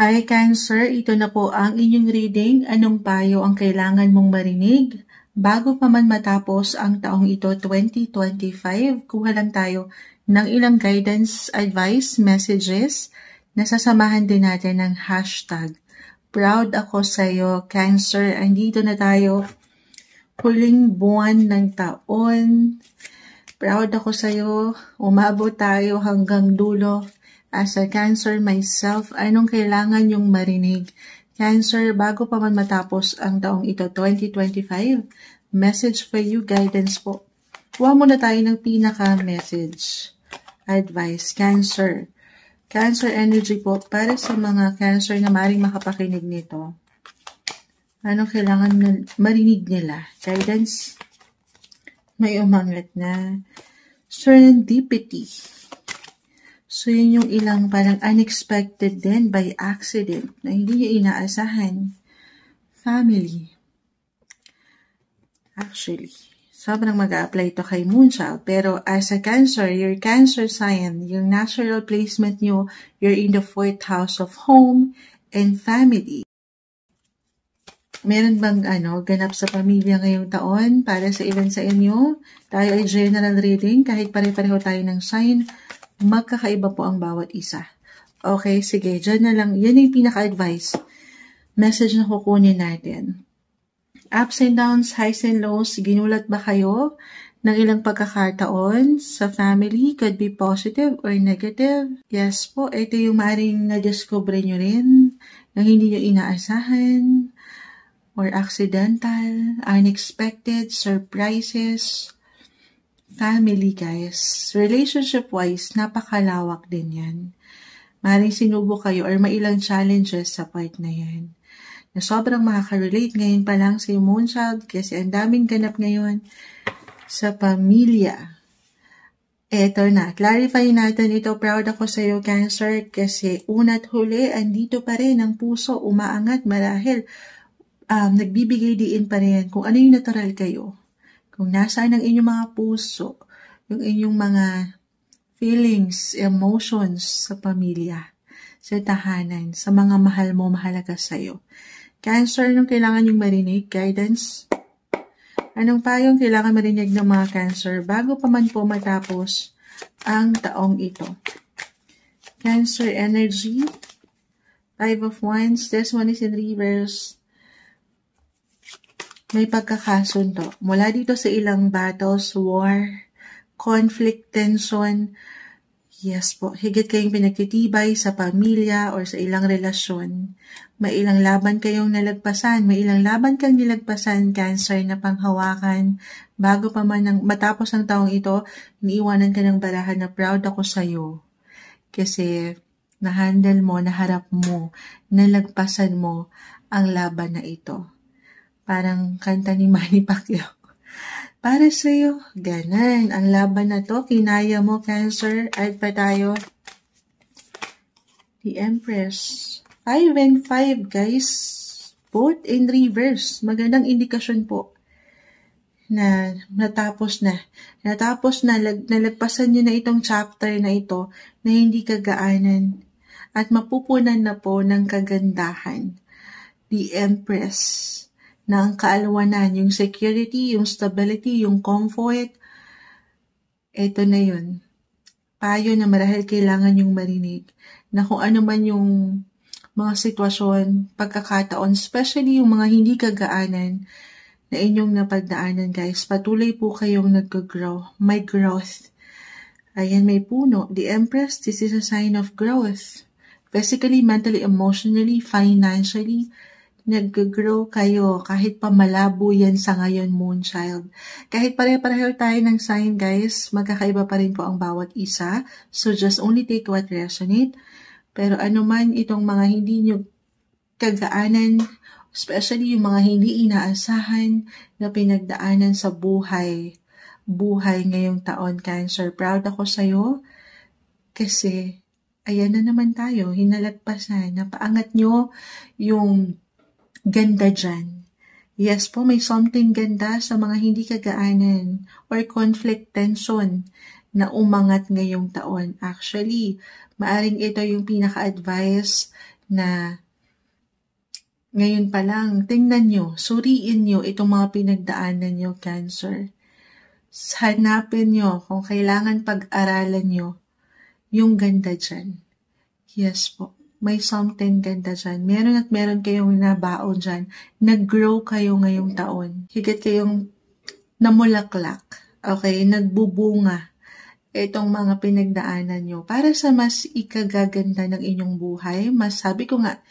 Hi Cancer, ito na po ang inyong reading. Anong payo ang kailangan mong marinig? Bago pa man matapos ang taong ito 2025, kuha lang tayo ng ilang guidance, advice, messages na sasamahan din natin ng hashtag. Proud ako sa'yo, Cancer. Andito na tayo, huling buwan ng taon. Proud ako sa'yo, umabot tayo hanggang dulo. As a Cancer myself, anong kailangan yung marinig? Cancer, bago pa man matapos ang taong ito, 2025, message for you, guidance po. Kuha muna tayo ng pinaka-message. Advice, Cancer. Cancer energy po, para sa mga Cancer na maaaring makapakinig nito. Anong kailangan marinig nila? Guidance, may umangat na. Serendipity. So, yun yung ilang parang unexpected din by accident na hindi niya inaasahan. Family. Actually, sobrang mag-a-apply to kay Moonchild. Pero as a Cancer, your Cancer sign, yung natural placement nyo, you're in the 4th house of home and family. Meron bang ganap sa pamilya ngayong taon para sa ilan sa inyo? Tayo ay general reading, kahit pare-pareho tayo ng sign, magkakaiba po ang bawat isa. Okay, sige, dyan na lang. Yan yung pinaka-advice. Message na kukunin natin. Ups and downs, highs and lows, ginulat ba kayo ng ilang pagkakataon sa family? Could be positive or negative. Yes po, ito yung maaaring na-discover nyo rin na hindi nyo inaasahan or accidental, unexpected, surprises. Family, guys. Relationship-wise, napakalawak din yan. Maaaring sinubo kayo or mailang challenges sa part na yan. Na sobrang makaka-relate ngayon pa lang si Moonchild kasi ang daming ganap ngayon sa pamilya. Eto na, clarify natin ito. Proud ako sa iyo, Cancer, kasi una't huli, andito pa rin ang puso, umaangat marahil. Nagbibigay diin pa rin kung ano yung natural kayo. Kung nasaan ang inyong mga puso, yung inyong mga feelings, emotions sa pamilya, sa tahanan, sa mga mahal mo, mahalaga sa'yo. Cancer, anong kailangan yung marinig? Guidance? Anong payong kailangan marinig ng mga Cancer bago pa man po matapos ang taong ito? Cancer energy, 5 of Wands, this one is in reverse. May pagkakasundo. Mula dito sa ilang battles, war, conflict, tension. Yes po, higit kayong pinagtitibay sa pamilya or sa ilang relasyon. May ilang laban kayong nalagpasan. May ilang laban kang nilagpasan, Cancer, na panghawakan. Bago pa man matapos ang taong ito, iniiwanan ka ng barahan na proud ako sa'yo. Kasi na-handle mo, naharap mo, nalagpasan mo ang laban na ito. Parang kanta ni Manny Pacquiao. Para sa'yo, ganun. Ang laban na to, kinaya mo, Cancer. Add pa tayo. The Empress. 5 and 5, guys. Both in reverse. Magandang indikasyon po na natapos na. Nalagpasan nyo na itong chapter na ito na hindi kagaanan at mapupunan na po ng kagandahan. The Empress. Na ang kaalwanan, yung security, yung stability, yung comfort, eto na yun. Payo na marahil kailangan yung marinig na kung ano man yung mga sitwasyon, pagkakataon, especially yung mga hindi kagaanan na inyong napagdaanan, guys. Patuloy po kayong nag-grow. May growth. Ayan, may puno. The Empress, this is a sign of growth. Physically, mentally, emotionally, financially, nag-grow kayo kahit pa malabo yan sa ngayon, Moonchild. Kahit pare-pareho tayo ng sign, guys, magkakaiba pa rin po ang bawat isa. So just only take what resonate. Pero ano man itong mga hindi nyo kagaanan, especially yung mga hindi inaasahan na pinagdaanan sa buhay ngayong taon, Cancer. Proud ako sa'yo kasi ayan na naman tayo, hinalagpasan. Napaangat nyo yung ganda dyan. Yes po, may something ganda sa mga hindi kagaanan or conflict tension na umangat ngayong taon. Actually, maaring ito yung pinaka-advice na ngayon pa lang, tingnan nyo, suriin nyo itong mga pinagdaanan nyo, Cancer. Hanapin nyo kung kailangan pag-aralan nyo yung ganda dyan. Yes po, may something ganda dyan. Meron at meron kayong nabaon dyan. Nag-grow kayo ngayong taon. Higit kayong namulaklak. Okay, nagbubunga itong mga pinagdaanan nyo para sa mas ikagaganda ng inyong buhay. Mas sabi ko nga,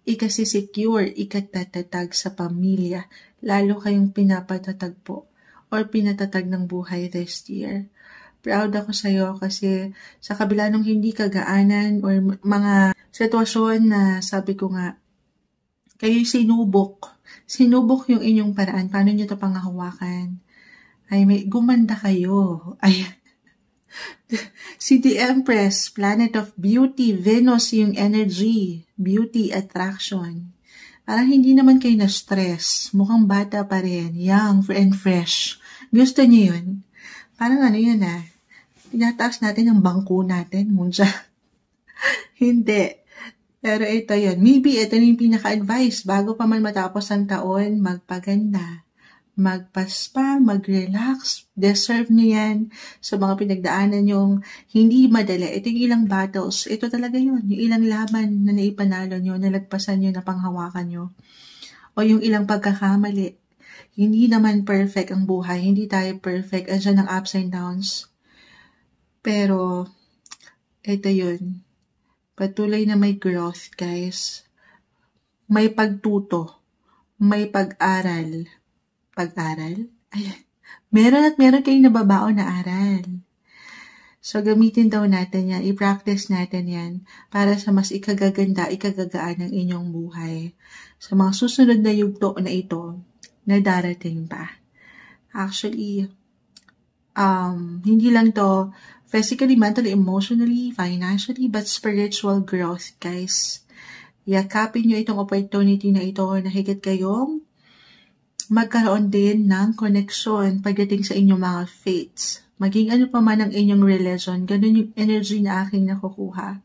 ikasisecure, ikatatag sa pamilya. Lalo kayong pinapatatag po or pinatatag ng buhay this year. Proud ako sa iyo kasi sa kabila ng hindi kagaanan or mga sitwasyon na sabi ko nga, kayo'y sinubok yung inyong paraan. Paano nyo ito panghahawakan? Ay, may gumanda kayo. Ay, si The Empress, planet of beauty, Venus yung energy, beauty, attraction. Parang hindi naman kayo na-stress. Mukhang bata pa rin. Young and fresh. Gusto niyo yun? Parang ano yun tinataas natin ang bangko natin. Munja. Hindi. Pero ito yun. Maybe ito na yung pinaka-advice. Bago pa man matapos ang taon, magpaganda. Magpaspa, mag-relax. Deserve niyo yan sa mga pinagdaanan yung hindi madali. Ito yung ilang battles. Ito talaga yun. Yung ilang laban na naipanalo nyo, nalagpasan nyo, napanghawakan nyo. O yung ilang pagkakamali. Hindi naman perfect ang buhay. Hindi tayo perfect. Andiyan ang ups and downs. Pero, ito yun. Patuloy na may growth, guys. May pagtuto. May pag-aral. Pag-aral? Ay, meron kayong nababaon na aral. So, gamitin daw natin yan. I-practice natin yan para sa mas ikagaganda, ikagagaan ng inyong buhay. Sa mga susunod na yugto na ito, na darating pa. Actually, hindi lang to physically, mentally, emotionally, financially, but spiritual growth, guys. Yakapin nyo itong opportunity na ito na higit kayong magkaroon din ng connection pagdating sa inyong mga faiths. Maging ano pa man ang inyong religion, ganun yung energy na aking nakukuha.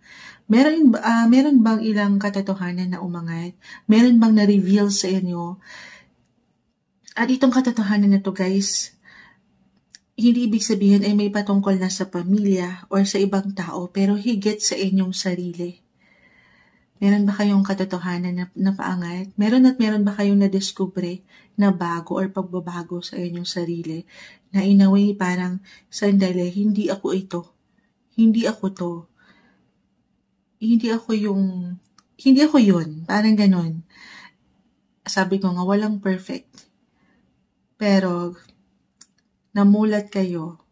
Meron bang ilang katotohanan na umangat? Meron bang na-reveal sa inyo? At itong katotohanan na to, guys, hindi ibig sabihin ay may patungkol na sa pamilya or sa ibang tao, pero higit sa inyong sarili. Meron ba kayong katotohanan na paangat? Meron ba kayong nadiskubre na bago or pagbabago sa inyong sarili? Na in a way parang, sandali, hindi ako ito. Hindi ako to. Hindi ako yun. Parang ganon. Sabi ko nga, walang perfect. Pero, namulat kayo.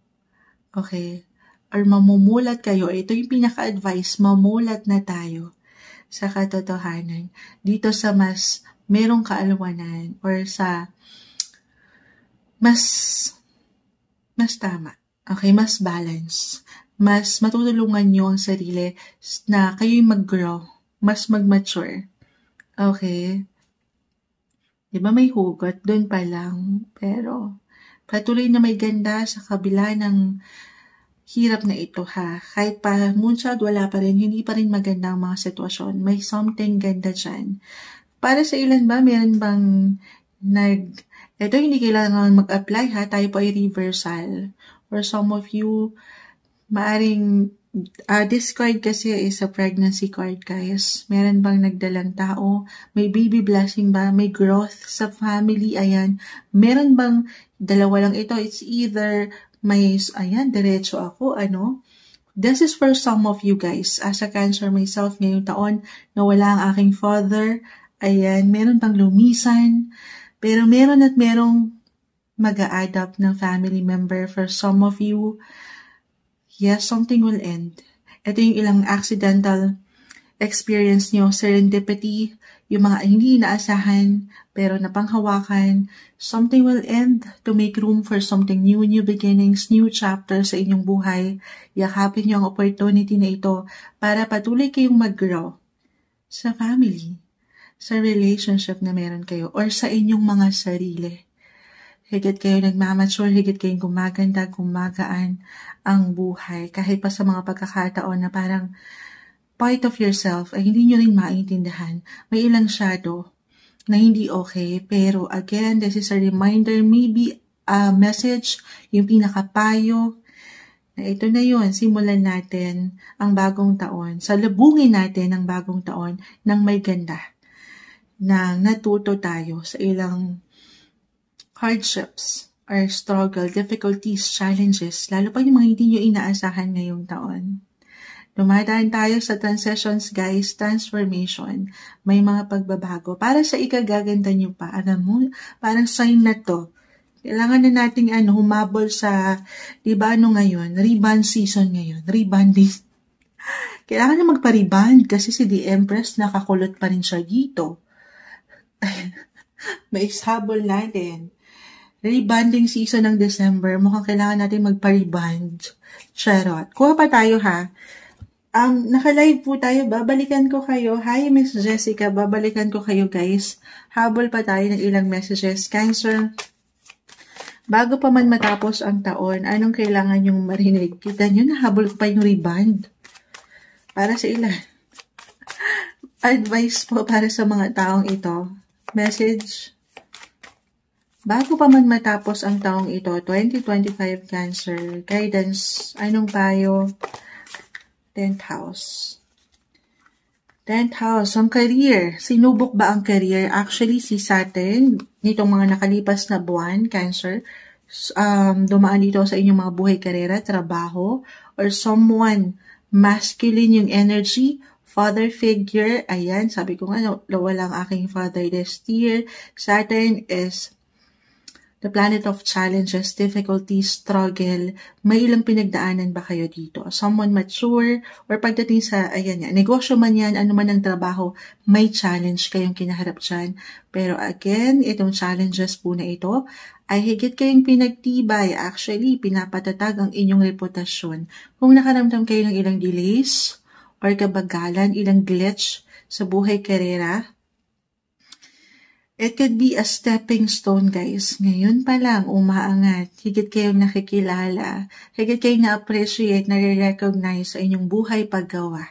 Okay? Or mamumulat kayo. Ito yung pinaka-advice, mamulat na tayo sa katotohanan. Dito sa mas merong kaalwanan or sa mas tama. Okay, mas balance. Mas matutulungan nyo ang sarili na kayo'y mag-grow, mas mag-mature. Okay? Diba may hugot? Doon pa lang. Pero patuloy na may ganda sa kabila ng hirap na ito Kahit pa moonshot, wala pa rin, hindi pa rin maganda ang mga sitwasyon. May something ganda dyan. Para sa ilan ba, meron bang ito hindi kailangan mag-apply tayo po ay reversal. For some of you, maaring, this card kasi is a pregnancy card, guys. Meron bang nagdalang tao? May baby blessing ba? May growth sa family? Ayan. Meron bang dalawa lang ito? It's either diretso ako, This is for some of you guys. As a Cancer myself, ngayong taon, nawala ang aking father. Ayan, meron pang lumisan. Pero meron at merong mag-a-adapt ng family member. For some of you, yes, something will end. Ito yung ilang accidental experience nyo, serendipity, yung mga hindi inaasahan, pero napanghawakan, something will end to make room for something new beginnings, new chapters sa inyong buhay. Yakapin nyo ang opportunity na ito para patuloy kayong mag-grow sa family, sa relationship na meron kayo, or sa inyong mga sarili. Higit kayo nagmamature, higit kayong gumagaan ang buhay. Kahit pa sa mga pagkakataon na parang part of yourself ay hindi nyo rin maintindihan. May ilang shadow na hindi okay. Pero again, this is a reminder, maybe a message, yung pinakapayo, na ito na yun, simulan natin ang bagong taon. Salubungin natin ang bagong taon ng may ganda. Nang natuto tayo sa ilang hardships or struggle, difficulties, challenges, lalo pa yung mga hindi nyo inaasahan ngayong taon. Dumadaan tayo sa transitions, guys, transformation. May mga pagbabago. Para sa ikagaganda nyo pa, alam mo, parang sign na to. Kailangan na nating humabol sa, di ba ngayon, reband season ngayon, rebanding. Kailangan na magpa-reband kasi si The Empress nakakulot pa rin siya dito. May ishabol natin. Rebanding season ng December, mukhang kailangan natin magpa-reband. Charot. Kuha pa tayo ha. Naka-live po tayo, babalikan ko kayo. Hi, Miss Jessica, babalikan ko kayo, guys. Habol pa tayo ng ilang messages. Cancer, bago pa man matapos ang taon, anong kailangan yung marinig? Kita nyo, nahabol ko pa yung reband. Para sa ilan. Advice po para sa mga taong ito. Message. Bago pa man matapos ang taong ito, 2025 Cancer, guidance, anong payo? 10th house. 10th house, ang career. Sinubok ba ang career? Actually, si Saturn, nitong mga nakalipas na buwan, Cancer, dumaan dito sa inyong mga buhay, karera, trabaho, or someone, masculine yung energy, father figure, ayan, sabi ko nga, wala ang aking father this year. Saturn is the planet of challenges, difficulties, struggle. May ilang pinagdaanan ba kayo dito? Someone mature, or pagdating sa, ayan yan, negosyo man yan, ano man ang trabaho, may challenge kayong kinaharap dyan. Pero again, itong challenges po na ito, ay higit kayong pinagtibay. Actually, pinapatatag ang inyong reputasyon. Kung nakaramdam kayo ng ilang delays, or kabagalan, ilang glitch sa buhay karera, it could be a stepping stone, guys. Ngayon pa lang, umaangat. Higit kayong nakikilala. Higit kayong na-appreciate, nare-recognize sa inyong buhay paggawa.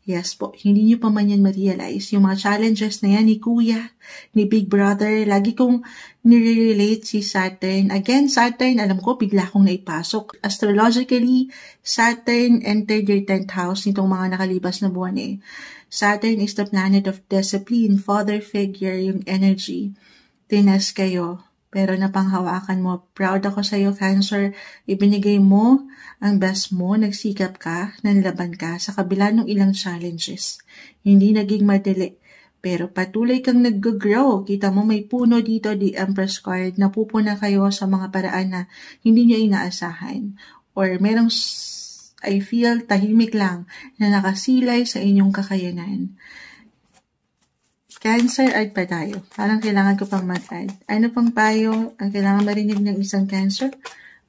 Yes po, hindi nyo pa man yan ma-realize. Yung mga challenges na yan ni Kuya, ni Big Brother, lagi kong nire-relate si Saturn. Again, Saturn, alam ko, bigla kong naipasok. Astrologically, Saturn entered your 10th house nitong mga nakalibas na buwan eh. Saturn is the planet of discipline, father figure, yung energy. Tinas kayo, pero napanghawakan mo. Proud ako sa iyo, Cancer. Ibinigay mo ang best mo, nagsikap ka, nanlaban ka sa kabila ng ilang challenges. Hindi naging madali, pero patuloy kang nag-grow. Kita mo may puno dito, the Empress card, napupuna kayo sa mga paraan na hindi nyo inaasahan. Or merong I feel tahimik lang na nakasilay sa inyong kakayanan. Cancer, add pa tayo. Parang kailangan ko pang mag-add. Ano pang payo ang kailangan marinig ng isang Cancer?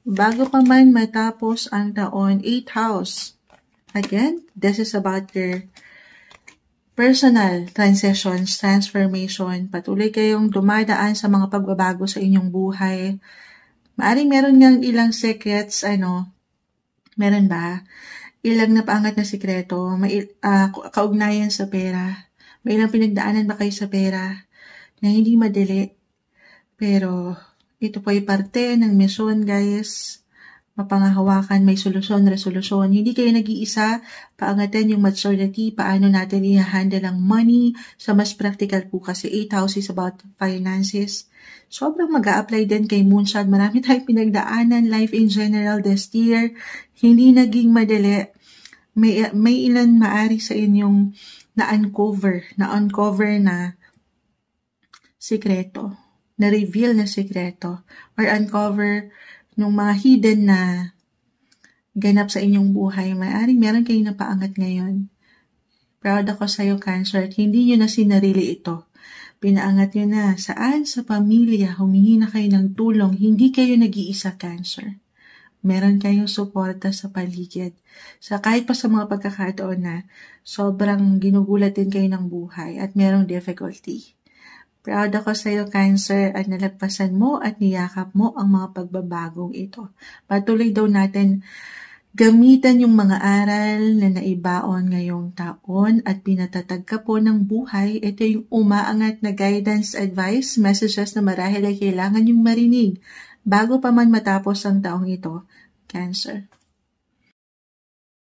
Bago pa man matapos ang taon, 8th house. Again, this is about your personal transitions, transformation. Patuloy kayong dumadaan sa mga pagbabago sa inyong buhay. Maaring meron ngang ilang secrets, meron ba? Ilang napaangat na sikreto, may kaugnayan sa pera. May ilang pinagdaanan ba kayo sa pera na hindi madali? Pero ito po ay parte ng misyon, guys. Mapangahawakan, may solusyon, resolusyon. Hindi kayo nag-iisa. Paangatin yung maturity, paano natin i-handle ang money. Sa mas practical po kasi 8th house is about finances. Sobrang mag-a-apply din kay Moonshot. Marami tayong pinagdaanan, life in general this year. Hindi naging madali. May ilan maari sa inyong na-uncover na sikreto, na-reveal na sikreto, or uncover nung mga hidden na ganap sa inyong buhay. Maaaring meron kayong napaangat ngayon. Proud ako sa iyo, Cancer. Hindi nyo na sinarili ito. Pinaangat nyo na. Saan? Sa pamilya. Humingi na kayo ng tulong. Hindi kayo nag-iisa, Cancer. Meron kayong suporta sa paligid. Kahit pa sa mga pagkakataon na sobrang ginugulat din kayo ng buhay at merong difficulty. Proud ako sa iyo, Cancer, at nalagpasan mo at niyakap mo ang mga pagbabagong ito. Patuloy daw natin Gamitan yung mga aral na naibaon ngayong taon at pinatatag ka po ng buhay. Ito yung umaangat na guidance, advice, messages na marahil ay kailangan yung marinig bago pa man matapos ang taong ito, Cancer.